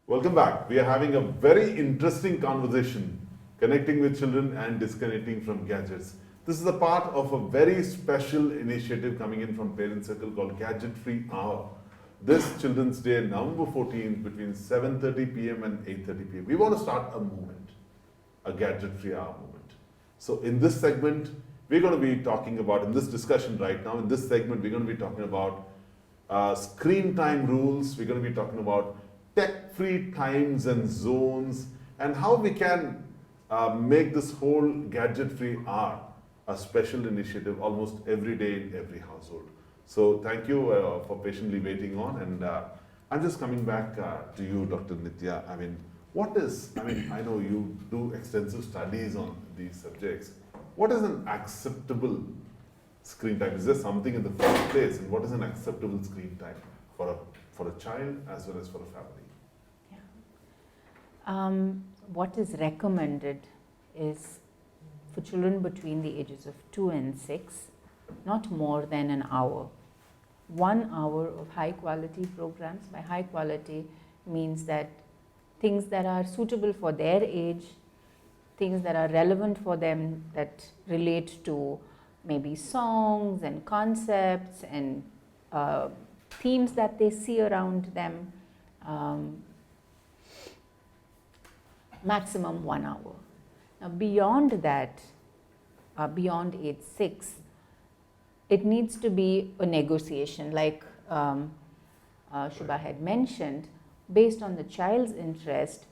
Welcome back. We are having a very interesting conversation connecting with children and disconnecting from gadgets. This is a part of a very special initiative coming in from Parent Circle called Gadget Free Hour. This Children's Day, November 14th, between 7:30 p.m. and 8:30 p.m. We want to start a movement, a Gadget Free Hour movement. So in this segment, we're going to be talking about, in this discussion right now, in this segment, we're going to be talking about screen time rules. We're going to be talking about tech-free times and zones, and how we can make this whole gadget-free hour a special initiative almost every day in every household. So thank you for patiently waiting on, and I'm just coming back to you, Dr. Nithya. I know you do extensive studies on these subjects. What is an acceptable screen time? Is there something in the first place, and what is an acceptable screen time for a child as well as for a family? What is recommended is for children between the ages of 2 and 6, not more than an hour. 1 hour of high quality programs. By high quality means that things that are suitable for their age, things that are relevant for them, that relate to maybe songs and concepts and themes that they see around them. Maximum 1 hour. Now beyond that, beyond age 6, it needs to be a negotiation, like Subha had mentioned, based on the child's interest,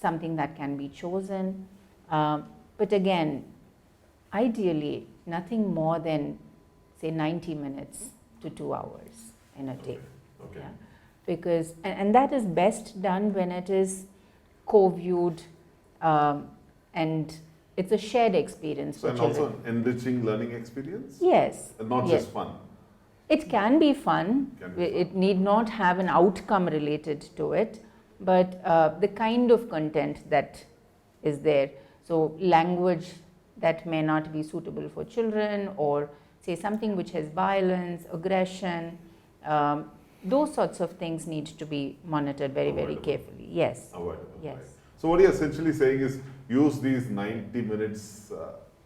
something that can be chosen. But again, ideally, nothing more than, say, 90 minutes to 2 hours in a day. Okay. Yeah? Because, and that is best done when it is co-viewed, and it's a shared experience for children. And also an enriching learning experience? Yes. And not just fun? It can be fun. It need not have an outcome related to it, but the kind of content that is there. So language that may not be suitable for children, or say something which has violence, aggression, those sorts of things need to be monitored very, very carefully. Yes. Avoidable. Yes. Right. So what you're essentially saying is use these 90 minutes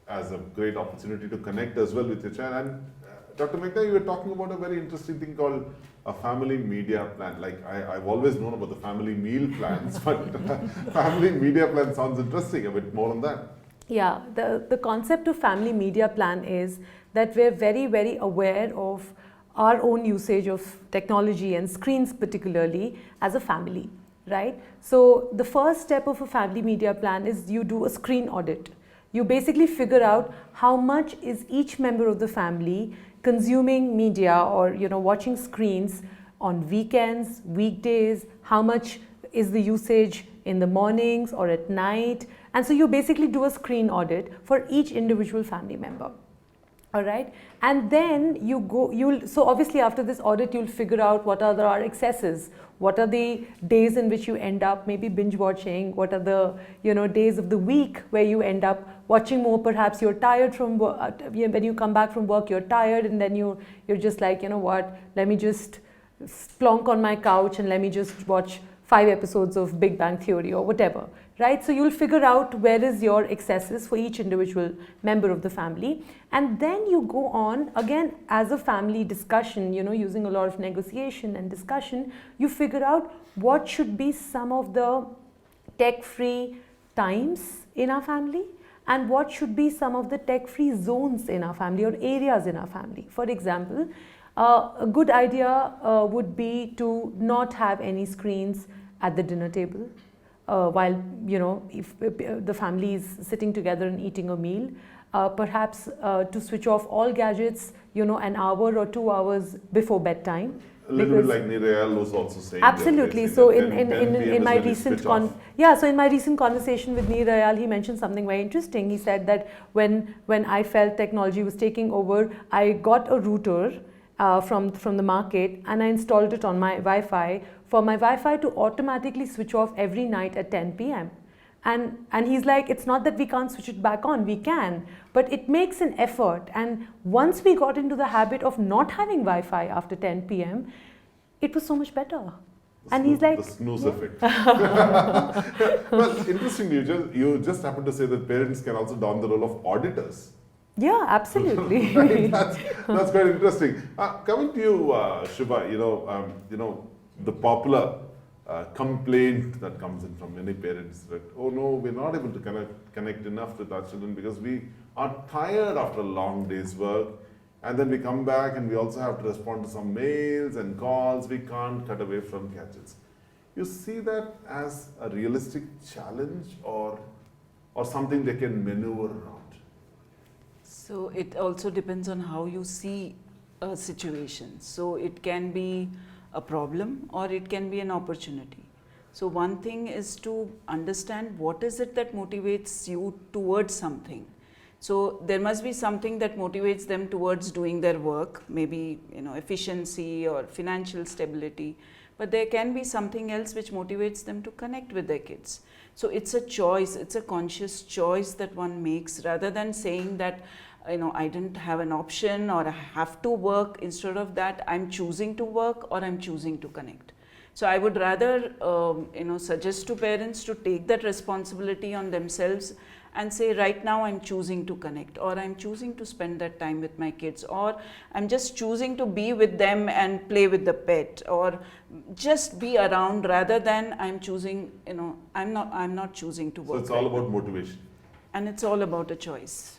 as a great opportunity to connect as well with your child. And Dr. Meghna, you were talking about a very interesting thing called a family media plan. Like I've always known about the family meal plans, but family media plan sounds interesting. A bit more on that. Yeah, the concept of family media plan is that we're very, very aware of our own usage of technology and screens particularly as a family, right? So the first step of a family media plan is you do a screen audit. You basically figure out how much is each member of the family consuming media or watching screens on weekends, weekdays, how much is the usage in the mornings or at night. And so you basically do a screen audit for each individual family member. All right, and then so obviously after this audit you'll figure out what are our excesses, what are the days in which you end up maybe binge watching, what are the days of the week where you end up watching more. Perhaps you're tired from work, when you come back from work you're tired, and then you're just like, what, let me just plonk on my couch and let me just watch 5 episodes of Big Bang Theory or whatever, right? So you'll figure out where is your excesses for each individual member of the family, and then you go on again as a family discussion, using a lot of negotiation and discussion. You figure out what should be some of the tech-free times in our family, and what should be some of the tech-free zones in our family or areas in our family. For example, a good idea would be to not have any screens at the dinner table while if the family is sitting together and eating a meal. Perhaps to switch off all gadgets an hour or 2 hours before bedtime. A little bit like Nithya was also saying. Absolutely. So in my recent conversation with Nithya, he mentioned something very interesting. He said that when I felt technology was taking over, I got a router from the market, and I installed it on my Wi-Fi for my Wi-Fi to automatically switch off every night at 10 p.m. And he's like, it's not that we can't switch it back on, we can, but it makes an effort. And once we got into the habit of not having Wi-Fi after 10 p.m, it was so much better. And he's like, the snooze effect. Well, interesting. You just happened to say that parents can also don the role of auditors. yeah, absolutely. Right? That's quite interesting. Coming to you, Shubha, the popular complaint that comes in from many parents that, oh no, we're not able to connect enough with our children because we are tired after a long day's work, and then we come back and we also have to respond to some mails and calls. We can't cut away from gadgets. You see that as a realistic challenge or something they can maneuver around? So it also depends on how you see a situation. So it can be a problem or it can be an opportunity. So one thing is to understand what is it that motivates you towards something. So there must be something that motivates them towards doing their work, maybe efficiency or financial stability, but there can be something else which motivates them to connect with their kids. So it's a choice, it's a conscious choice that one makes, rather than saying that I didn't have an option or I have to work. Instead of that, I'm choosing to work or I'm choosing to connect. So I would rather suggest to parents to take that responsibility on themselves and say, right now I'm choosing to connect, or I'm choosing to spend that time with my kids, or I'm just choosing to be with them and play with the pet, or just be around, rather than I'm choosing, I'm not choosing to work. So it's all about motivation. And it's all about a choice.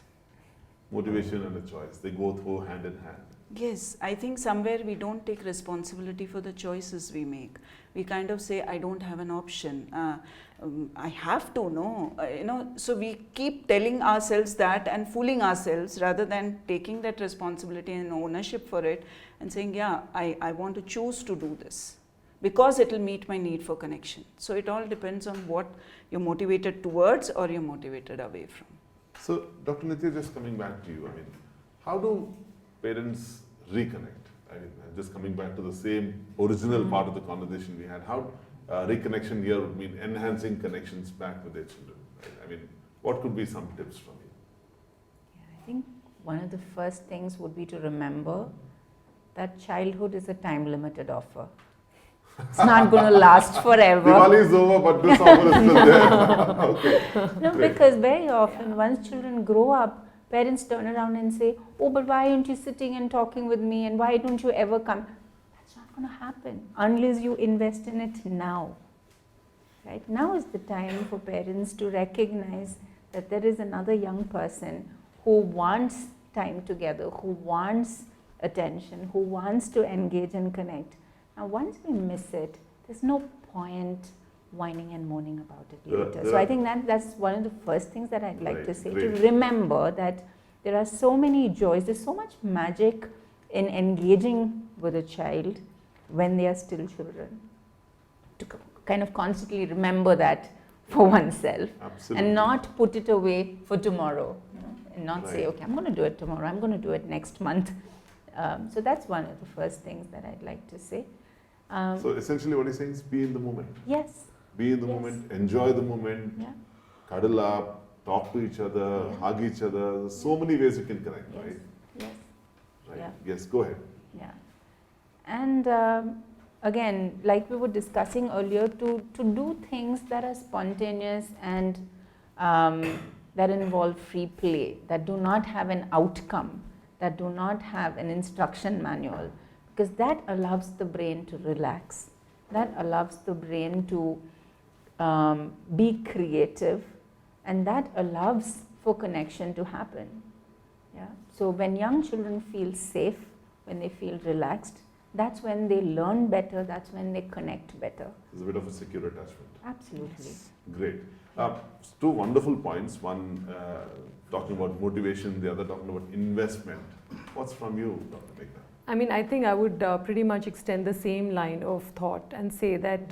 Motivation and a choice, they go hand in hand. Yes, I think somewhere we don't take responsibility for the choices we make. We kind of say, I don't have an option. I have to, no. So we keep telling ourselves that and fooling ourselves, rather than taking that responsibility and ownership for it and saying, yeah, I want to choose to do this because it will meet my need for connection. So it all depends on what you're motivated towards or you're motivated away from. So, Dr. Nithya, just coming back to you, how do parents reconnect? Just coming back to the same original part of the conversation we had, how reconnection here would mean enhancing connections back with their children, right? What could be some tips from you? Yeah, I think one of the first things would be to remember that childhood is a time-limited offer. It's not going to last forever. Diwali is over, but this offer is still there. Okay. No, Great. because very often once children grow up, parents turn around and say, oh, but why aren't you sitting and talking with me, and why don't you ever come? That's not going to happen unless you invest in it now. Right? Now is the time for parents to recognize that there is another young person who wants time together, who wants attention, who wants to engage and connect. Now, once we miss it, there's no point whining and moaning about it later. So I think that's one of the first things that I'd like to say, great. to remember that there are so many joys, there's so much magic in engaging with a child when they are still children. To kind of constantly remember that for oneself. Absolutely. And not put it away for tomorrow. And not say, Right. okay, I'm going to do it tomorrow, I'm going to do it next month. So that's one of the first things that I'd like to say. So essentially what he's saying is be in the moment. Yes. Be in the Yes. moment, enjoy the moment, Yeah. cuddle up, talk to each other, Yeah. hug each other. There's so many ways you can connect, Yes. right? Yes. Right. Yeah. Yes, go ahead. Yeah. And again, like we were discussing earlier, to do things that are spontaneous and that involve free play, that do not have an outcome, that do not have an instruction manual, because that allows the brain to relax. That allows the brain to be creative, and that allows for connection to happen. Yeah. So when young children feel safe, when they feel relaxed, that's when they learn better, that's when they connect better. There's a bit of a secure attachment. Absolutely. Great. Two wonderful points. One talking about motivation, the other talking about investment. What's from you, Dr. Meghna? I think I would pretty much extend the same line of thought and say that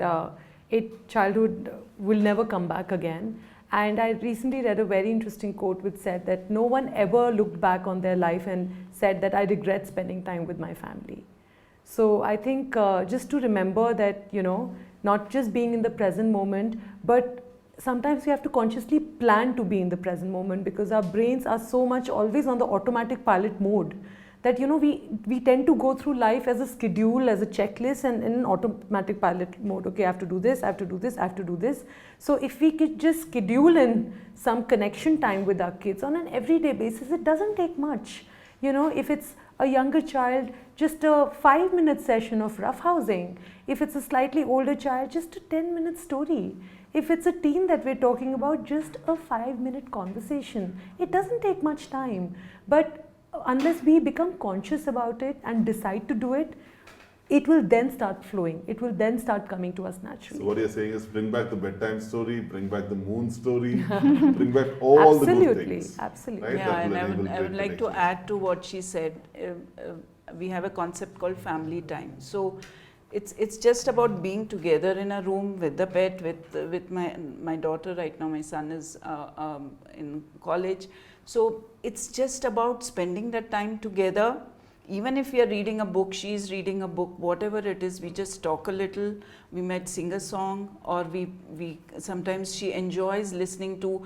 childhood will never come back again. And I recently read a very interesting quote which said that no one ever looked back on their life and said that I regret spending time with my family. So I think just to remember that, not just being in the present moment, but sometimes we have to consciously plan to be in the present moment, because our brains are so much always on the automatic pilot mode that, you know, we tend to go through life as a schedule, as a checklist, and in an automatic pilot mode. Okay, I have to do this, I have to do this, I have to do this. So if we could just schedule in some connection time with our kids on an everyday basis, it doesn't take much. You know, if it's a younger child, just a 5-minute session of roughhousing. If it's a slightly older child, just a 10-minute story. If it's a teen that we're talking about, just a 5-minute conversation. It doesn't take much time. But unless we become conscious about it and decide to do it, it will then start flowing. It will then start coming to us naturally. So what you're saying is bring back the bedtime story, bring back the moon story, bring back all the good things. Absolutely. Right? Yeah, That will and enable I would great like to connections. add to what she said. We have a concept called family time. So it's just about being together in a room with the pet, with my daughter right now. My son is in college. So it's just about spending that time together. Even if we are reading a book, she is reading a book, whatever it is, we just talk a little, we might sing a song, or we sometimes she enjoys listening to,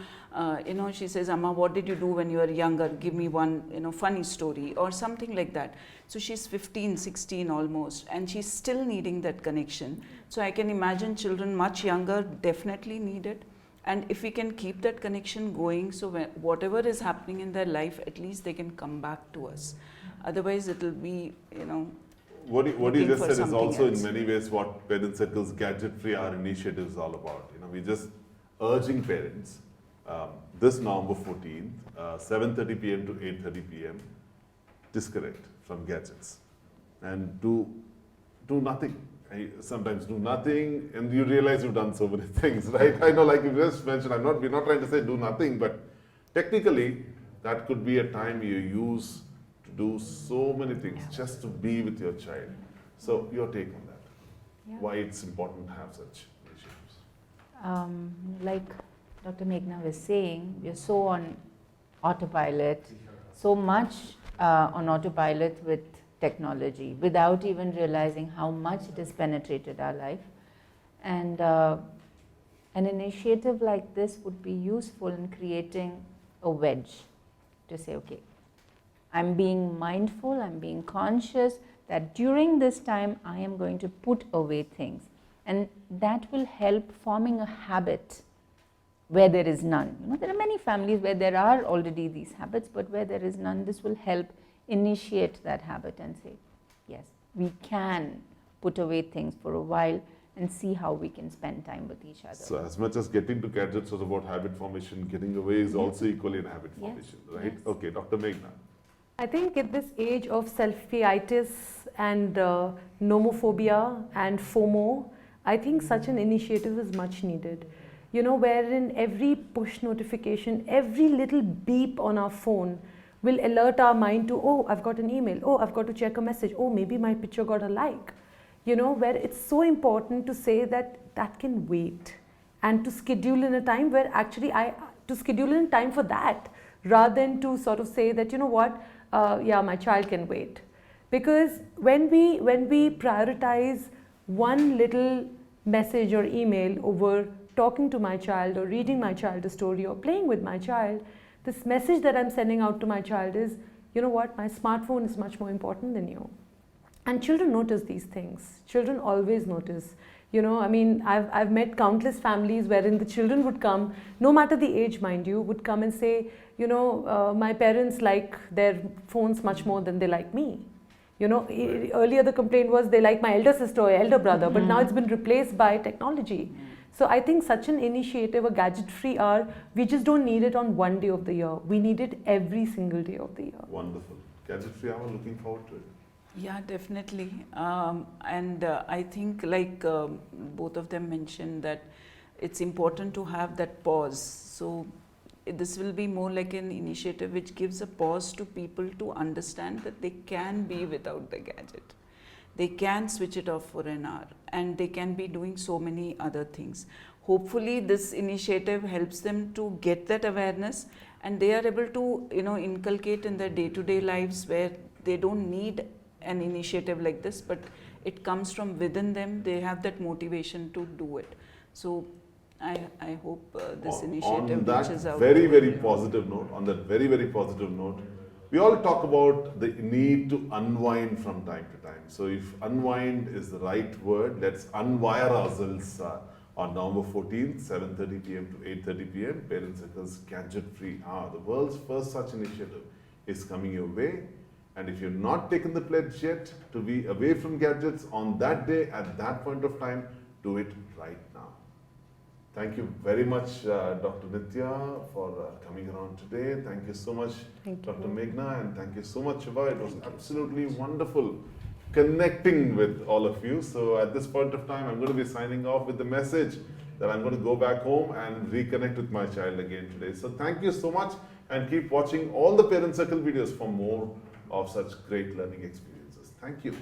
she says, Amma, what did you do when you were younger? Give me one, funny story or something like that. So she's 15, 16 almost, and she's still needing that connection. So I can imagine children much younger definitely need it. And if we can keep that connection going, so whatever is happening in their life, at least they can come back to us. Otherwise, it will be, What you looking just for said is something also else. in many ways what Parent Circle's Gadget Free Hour initiative is all about. We're just urging parents this November 14th, 7:30 p.m. to 8:30 p.m. disconnect from gadgets and do nothing. Sometimes do nothing, and you realize you've done so many things, right? I know, like you just mentioned, we're not trying to say do nothing, but technically that could be a time you use to do so many things just to be with your child. So your take on that? Yeah. Why it's important to have such initiatives? Like Dr. Meghna was saying, we're so on autopilot, so much on autopilot with technology without even realizing how much it has penetrated our life. And an initiative like this would be useful in creating a wedge to say, okay, I'm being mindful, I'm being conscious that during this time I am going to put away things. And that will help forming a habit where there is none. There are many families where there are already these habits, but where there is none, this will help initiate that habit and say, yes, we can put away things for a while and see how we can spend time with each other. So as much as getting to gadgets was about habit formation, getting away is also equally in habit Yes. formation, right? Yes. Okay, Dr. Meghna. I think at this age of selfie-itis and nomophobia and FOMO, I think such an initiative is much needed. Wherein every push notification, every little beep on our phone will alert our mind to, oh, I've got an email, oh, I've got to check a message, oh, maybe my picture got a like. Where it's so important to say that that can wait, and to schedule in a time where actually to schedule in time for that, rather than to sort of say that, yeah, my child can wait. Because when we prioritize one little message or email over talking to my child or reading my child a story or playing with my child, this message that I'm sending out to my child is, my smartphone is much more important than you. And children notice these things. Children always notice. I've met countless families wherein the children would come, no matter the age, mind you, would come and say, my parents like their phones much more than they like me. Earlier the complaint was they like my elder sister or elder brother, but now it's been replaced by technology. So I think such an initiative, a gadget-free hour, we just don't need it on one day of the year. We need it every single day of the year. Wonderful. Gadget-free hour, looking forward to it. Yeah, definitely. I think both of them mentioned that it's important to have that pause. So this will be more like an initiative which gives a pause to people to understand that they can be without the gadget. They can switch it off for an hour and they can be doing so many other things. Hopefully this initiative helps them to get that awareness and they are able to inculcate in their day-to-day lives where they don't need an initiative like this, but it comes from within them. They have that motivation to do it. So I hope this initiative on that reaches out. very, very positive note, on that very, very positive note, We all talk about the need to unwind from time to time. So if unwind is the right word, let's unwire ourselves on November 14th, 7:30 p.m. to 8:30 p.m. Parent Circle's gadget-free hour. The world's first such initiative is coming your way. And if you've not taken the pledge yet to be away from gadgets on that day, at that point of time, do it right now. Thank you very much, Dr. Nithya, for coming around today. Thank you so much, Thank Dr. you. Meghna, and thank you so much, Subha. It was absolutely wonderful connecting with all of you. So at this point of time, I'm going to be signing off with the message that I'm going to go back home and reconnect with my child again today. So thank you so much, and keep watching all the Parent Circle videos for more of such great learning experiences. Thank you.